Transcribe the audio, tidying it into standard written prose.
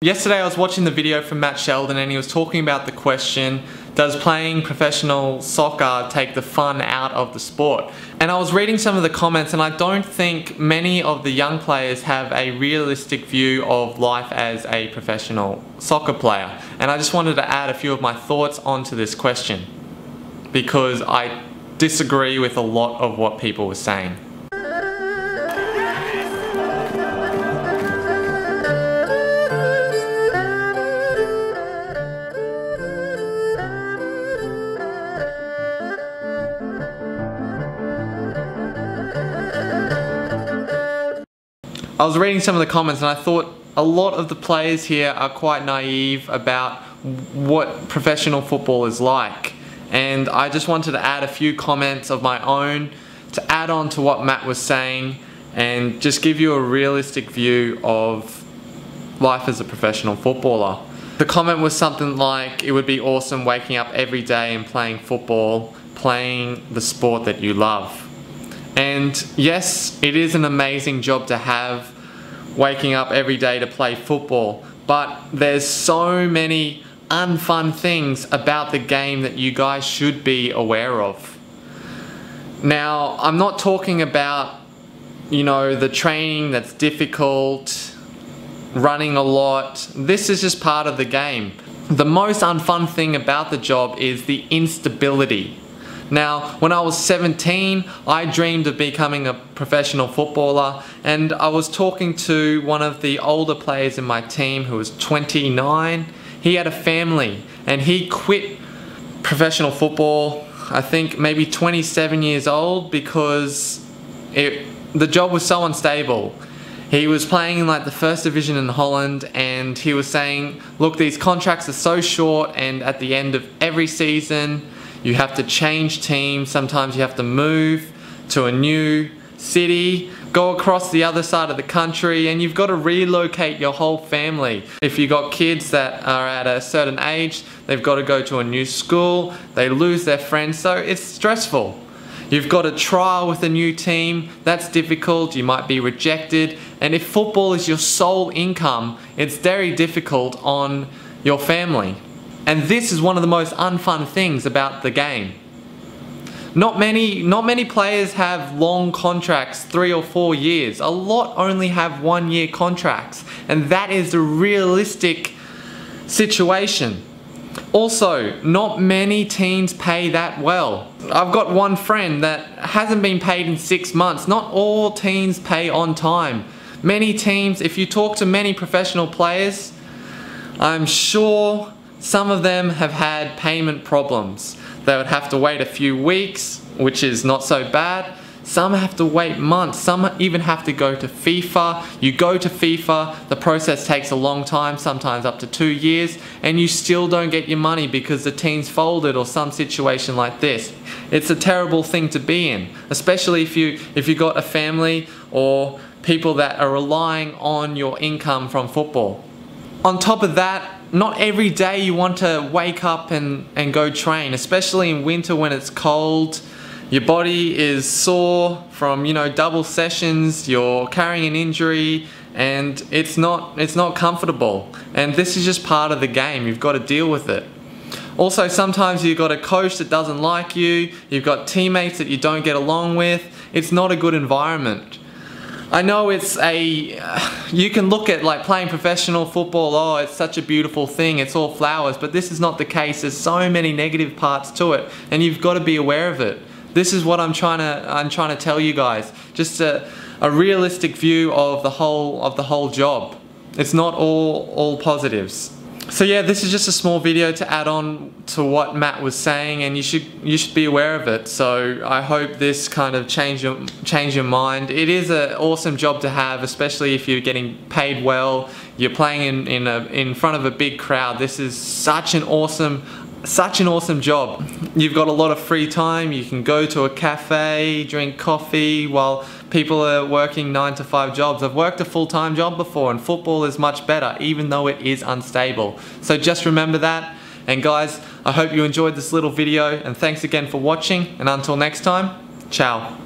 Yesterday I was watching the video from Matt Sheldon and he was talking about the question, does playing professional soccer take the fun out of the sport? And I was reading some of the comments and I don't think many of the young players have a realistic view of life as a professional soccer player. And I just wanted to add a few of my thoughts onto this question because I disagree with a lot of what people were saying. I was reading some of the comments and I thought a lot of the players here are quite naive about what professional football is like. And I just wanted to add a few comments of my own to add on to what Matt was saying and just give you a realistic view of life as a professional footballer. The comment was something like, it would be awesome waking up every day and playing football, playing the sport that you love. And yes, it is an amazing job to have, waking up every day to play football, but there's so many unfun things about the game that you guys should be aware of. Now, I'm not talking about, the training that's difficult, running a lot. This is just part of the game. The most unfun thing about the job is the instability. Now, when I was 17, I dreamed of becoming a professional footballer, and I was talking to one of the older players in my team who was 29. He had a family and he quit professional football, I think maybe 27 years old, because the job was so unstable. He was playing in the first division in Holland and he was saying, look, these contracts are so short and at the end of every season you have to change teams, sometimes you have to move to a new city, go across the other side of the country, and you've got to relocate your whole family. If you've got kids that are at a certain age, they've got to go to a new school, they lose their friends, so it's stressful. You've got a trial with a new team, that's difficult, you might be rejected, and if football is your sole income, it's very difficult on your family. And this is one of the most unfun things about the game. Not many players have long contracts, 3 or 4 years. A lot only have 1-year contracts, and that is the realistic situation. Also, not many teams pay that well. I've got one friend that hasn't been paid in 6 months. Not all teams pay on time. Many teams, if you talk to many professional players, I'm sure some of them have had payment problems. They would have to wait a few weeks, which is not so bad. Some have to wait months. Some even have to go to FIFA. You go to FIFA, the process takes a long time, sometimes up to 2 years, and you still don't get your money because the team's folded or some situation like this. It's a terrible thing to be in, especially if you got a family or people that are relying on your income from football. On top of that, not every day you want to wake up and go train, especially in winter when it's cold. Your body is sore from double sessions, you're carrying an injury, and it's not comfortable. And this is just part of the game, you've got to deal with it. Also, sometimes you've got a coach that doesn't like you, you've got teammates that you don't get along with. It's not a good environment. I know you can look at playing professional football, oh, it's such a beautiful thing, it's all flowers, but this is not the case. There's so many negative parts to it, and you've got to be aware of it. This is what I'm trying to tell you guys. Just a realistic view of the whole job. It's not all positives. So yeah, this is just a small video to add on to what Matt was saying, and you should be aware of it. So I hope this kind of change your mind. It is an awesome job to have, especially if you're getting paid well. You're playing in front of a big crowd. This is such an awesome job. You've got a lot of free time. You can go to a cafe, drink coffee while people are working 9 to 5 jobs. I've worked a full-time job before, and football is much better, even though it is unstable. So just remember that. And guys, I hope you enjoyed this little video, and thanks again for watching, and until next time, ciao.